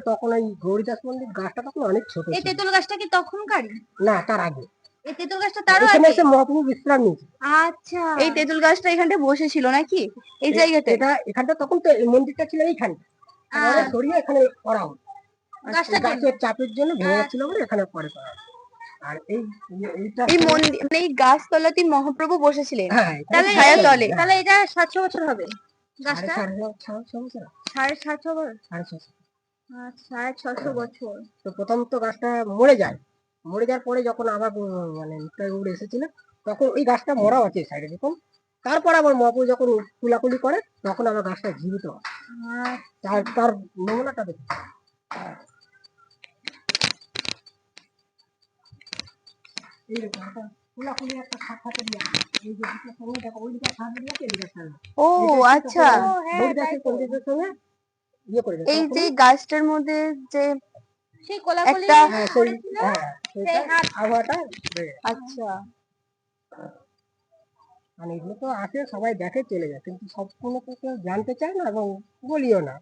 তখন এই গৌরীদাস মন্দির গাছটা তখন অনেক ছোট এই ছিল। তেঁতুল গাছটা কি তখনকারই? না, তার আগে। এই তেঁতুল গাছটা তারও এখানে আগে? এসে মহাপ্রভু বিশ্রাম নিয়েছে। আচ্ছা। এই তেঁতুল গাছটা এখানটা বসেছিল নাকি এই জায়গাতে? এখানটা তখন তো এই মন্দিরটা ছিল এইখানটা, পরে সরিয়ে এখানে করা হলো। গাছের চাপের জন্য ভেঙে যাচ্ছিল বলে এখানে পরে করা হলো। আর এই মন্দির মানে এই গাছতলাতে মহাপ্রভু বসেছিলেন। হ্যাঁ, তাহলে ছায়া তলে। তাহলে এটা 700 বছর হবে গাছটা? 650 650 বছর। তো প্রথম তো গাছটা মরে যায়, মরে যাওয়ার পরে যখন আবার মানে নিত্যাগৌড় এসেছিল তখন ওই গাছটা মরাও আছে সাইডে দেখুন। তারপর আবার মহাপ্রভু যখন কুলাকুলি করে তখন আবার গাছটা জীবিত হয়। তার নমুনাটা দেখুন। এই দেখুন একটা কুলাকুলি একটা সাক্ষাৎ দিয়া, এই যে দুটো সঙ্গে দেখো ওই দিকে সাহায্য দিয়েছে এদিকে সাহায্য। ও আচ্ছা, গৌরীদাসের পণ্ডিতের সঙ্গে ইয়ে করে এই যে গাছটার মধ্যে যে সেই কোলাকুলি একটা করেছিল সেই আবহাওয়াটা। আচ্ছা, মানে এগুলো তো আসে সবাই দেখে চলে যায়, কিন্তু সব কোনো কেউ জানতে চায় না এবং বলিও না।